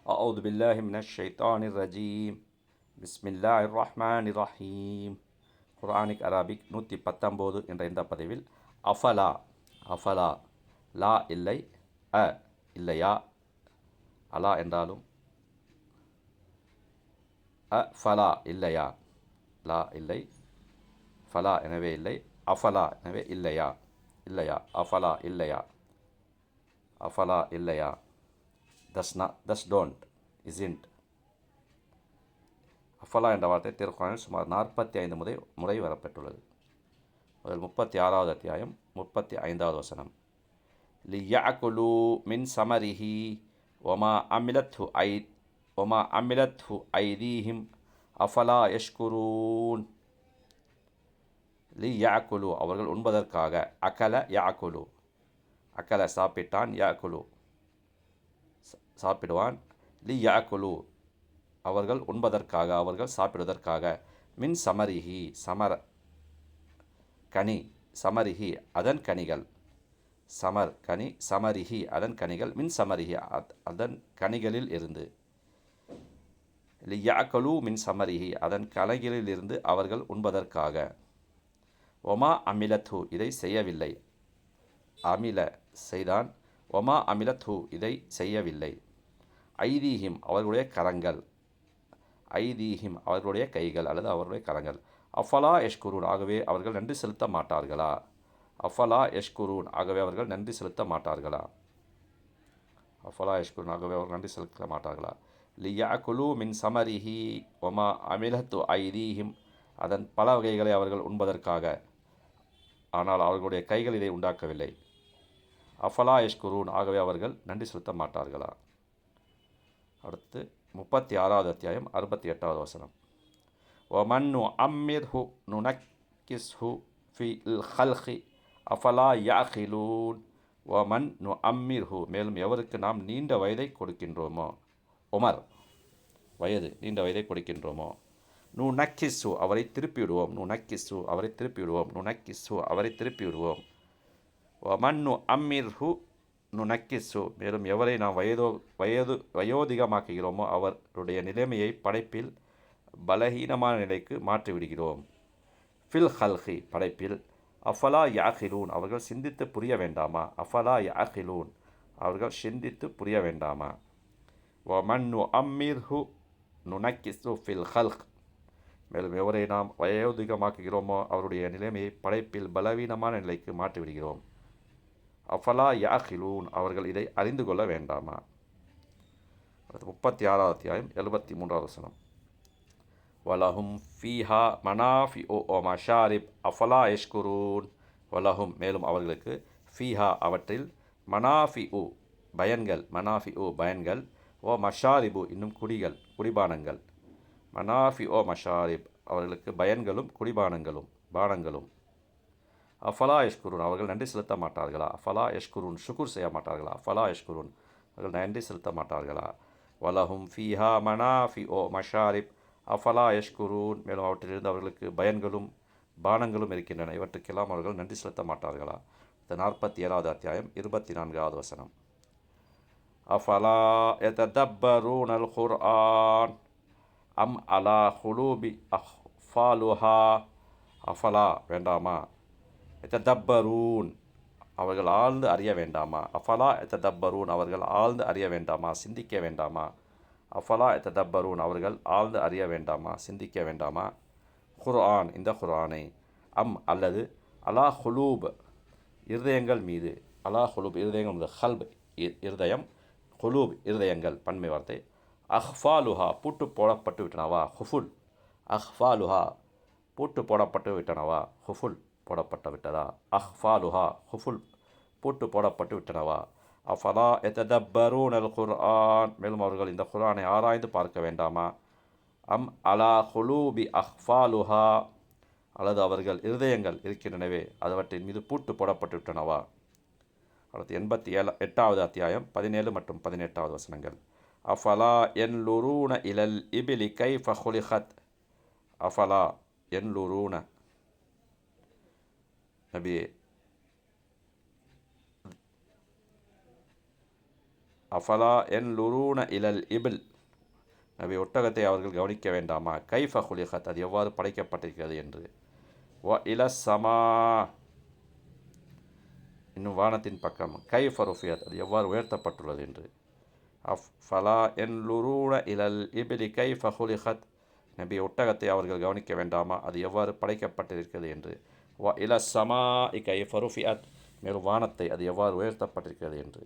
أعوذ بالله من الشيطان الرجيم بسم الله الرحمن الرحيم குர்ஆனிக் Arabic 119 என்ற இந்த பதிவில் அஃபலா அஃபலா லா இல்லை அ இல்லையா அலா என்றாலும் ஃபலா இல்லையா லா இல்லை ஃபலா எனவே இல்லை அஃபலா எனவே இல்லையா இல்லையா அஃபலா இல்லையா அஃபலா இல்லையா தஸ் டோன்ட் இஸ்இன்ட் அஃபலா என்ற வார்த்தை திருக்குறானில் சுமார் 45 முறை வரப்பெற்றுள்ளது. முதல் 36வது அத்தியாயம் 35வது வசனம். லியஅகுலு மின் சமரிஹி ஒமா அமிலத்ஹு ஐதீஹிம் அஃபலா யஷ்குரூன். லியஅகுலு அவர்கள் உண்பதற்காக, அகல யஅகுலு அகல சாப்பிட்டான், யஅகுலு சாப்பிடுவான், லியஅகுலு அவர்கள் உண்பதற்காக, அவர்கள் சாப்பிடுவதற்காக, மின் சமரிஹி சமர கனி, சமரிஹி அதன் கனிகள், சமர் கனி, சமரிஹி அதன் கனிகள், மின் சமரிஹி அதன் கனிகளில் இருந்து, லியஅகுலு மின் சமரிஹி அதன் கனிகளில் இருந்து அவர்கள் உண்பதற்காக, ஒமா அமிலத்ஹு இதை செய்யவில்லை, அமில செய்தான், ஒமா அமிலத்ஹு இதை செய்யவில்லை, ஐதீஹிம் அவர்களுடைய கரங்கள், ஐதீஹிம் அவர்களுடைய கைகள் அல்லது அவர்களுடைய கரங்கள், அஃபலா யஷ்குரூன் ஆகவே அவர்கள் நன்றி செலுத்த மாட்டார்களா, அஃபலா யஷ்குரூன் ஆகவே அவர்கள் நன்றி செலுத்த மாட்டார்களா, அஃபலா யஷ்குரூன் ஆகவே அவர்கள் நன்றி செலுத்த மாட்டார்களா. லியஅகுலு மின் சமரிஹி ஒமா அமிலத்து ஐதீஹிம் அதன் பல வகைகளை அவர்கள் உண்பதற்காக, ஆனால் அவர்களுடைய கைகள் இதை உண்டாக்கவில்லை. அஃபலா யஷ்குரூன் ஆகவே அவர்கள் நன்றி செலுத்த மாட்டார்களா. அடுத்து 36வது அத்தியாயம் 68வது வசனம். وَمَنْ نُعَمِّرْهُ نُنَكِّسْهُ فِي الْخَلْقِ أَفَلَا يَعْقِلُونَ. وَمَنْ نُعَمِّرْهُ மேலும் எவருக்கு நாம் நீண்ட வயதை கொடுக்கின்றோமோ, உமர் வயது நீண்ட வயதை கொடுக்கின்றோமோ, நுனக்கிஸ்ஸு அவரை திருப்பிவிடுவோம், நுனக்கிஸ்ஸு அவரை திருப்பிவிடுவோம், நுனக்கிஸ்ஸு அவரை திருப்பிவிடுவோம். وَمَنْ نُعَمِّرْهُ நுனக்கிஸ்ஸு மேலும் எவரை நாம் வயோதிகமாக்குகிறோமோ அவருடைய நிலைமையை படைப்பில் பலஹீனமான நிலைக்கு மாற்றிவிடுகிறோம். ஃபில் ஹல்கி படைப்பில், அஃபலா யாஹிலூன் அவர்கள் சிந்தித்து புரிய வேண்டாமா, அஃபலா யாஹிலூன் அவர்கள் சிந்தித்து புரிய வேண்டாமா. வமன் நுஅம்மிர்ஹு நுனக்கிஸ்ஸு ஃபில் ஹல்க் மேலும் எவரை நாம் வயோதிகமாக்குகிறோமோ அவருடைய நிலைமையை படைப்பில் பலவீனமான நிலைக்கு மாற்றிவிடுகிறோம். அஃபலா யாஹிலூன் அவர்கள் இதை அறிந்து கொள்ள வேண்டாமா. 36வது அத்தியாயம் 73வது வசனம். வலஹும் ஃபீஹா மனாஃபிஉ வ மஷாரிப் அஃபலா யஷ்குரூன். வலஹும் மேலும் அவர்களுக்கு, ஃபீஹா அவற்றில், மனாஃபிஉ பயன்கள், மனாஃபிஉ பயன்கள், ஓ மஷாரிபு இன்னும் குடிகள் குடிபானங்கள், மனாஃபிஉ மஷாரிப் அவர்களுக்கு பயன்களும் குடிபானங்களும் பானங்களும். அஃபலா யஷ்குரூன் அவர்கள் நன்றி செலுத்த மாட்டார்களா, அஃபலா யஷ்குரூன் ஷுக்குர் செய்ய மாட்டார்களா, அஃபலா யஷ்குரூன் அவர்கள் நன்றி செலுத்த மாட்டார்களா. வலஹும் ஃபீஹா மனாஃபிஉ மஷாரிப் அஃபலா யஷ்குரூன் மேலும் அவற்றிலிருந்து அவர்களுக்கு பயன்களும் பானங்களும் இருக்கின்றன, இவற்றுக்கெல்லாம் அவர்கள் நன்றி செலுத்த மாட்டார்களா. 47வது அத்தியாயம் 24வது வசனம். அஃபலா யததப்பரூனல் குர்ஆன் அம் அலா குலூபி அஃபாலுஹா. அஃபலா வேண்டாமா, யததப்பரூன் அவர்கள் ஆழ்ந்து அறிய வேண்டாமா, அஃபலா யததப்பரூன் அவர்கள் ஆழ்ந்து அறிய வேண்டாமா, சிந்திக்க வேண்டாமா, அஃபலா யததப்பரூன் அவர்கள் ஆழ்ந்து அறிய வேண்டாமா, சிந்திக்க வேண்டாமா. குர்ஆன் இந்த குர்ஆனை, அம் அல்லது, அலா குலூப் இருதயங்கள் மீது, அலா குலூப் இருதயங்கள் மீது, ஹல்ப் இருதயம், குலூப் இருதயங்கள் பன்மை வார்த்தை, அஹ்ஃபாலுஹா பூட்டு போடப்பட்டு விட்டனவா, ஹுஃபுல் அஹ்ஃபாலுஹா பூட்டு போடப்பட்டு விட்டனவா, ஹுஃபுல் போடப்பட்டு விட்டதா, அஹ்ஃபாலுஹா ஹுஃபுல் பூட்டு போடப்பட்டு விட்டனவா. அஃபலா யததப்பரூனல் குர்ஆன் மேலும் அவர்கள் இந்த குர்ஆனை ஆராய்ந்து பார்க்க வேண்டாமா. அம் அலா குலூபி அஹ்ஃபாலுஹா அல்லது அவர்கள் இருதயங்கள் இருக்கின்றனவே அவற்றின் மீது பூட்டு போடப்பட்டு விட்டனவா. அடுத்து 88வது அத்தியாயம் 17 மற்றும் 18வது வசனங்கள். அஃபலா யன்லுரூன இலல் இபிலி கைஃப குலிகத். அஃபலா யன்லுரூன நபியே அஃபலா என் லுரூன இலல் இபில், நபி ஒட்டகத்தை அவர்கள் கவனிக்க வேண்டாமா, கைஃப குலிகத், அது எவ்வாறு படைக்கப்பட்டிருக்கிறது என்று. வ இல சமா, இன்னும் வானத்தின் பக்கம், கைஃப ருஃபியத், அது எவ்வாறு உயர்த்தப்பட்டுள்ளது என்று. ஃபலா என் லுரூன இலல் இபிலி கைஃப குலிகத், நபி ஒட்டகத்தை அவர்கள் கவனிக்க வேண்டாமா, அது எவ்வாறு படைக்கப்பட்டிருக்கிறது என்று. வ இல சமா கைஃப ருஃபியத், மேலும் வானத்தை அது எவ்வாறு உயர்த்தப்பட்டிருக்கிறது என்று.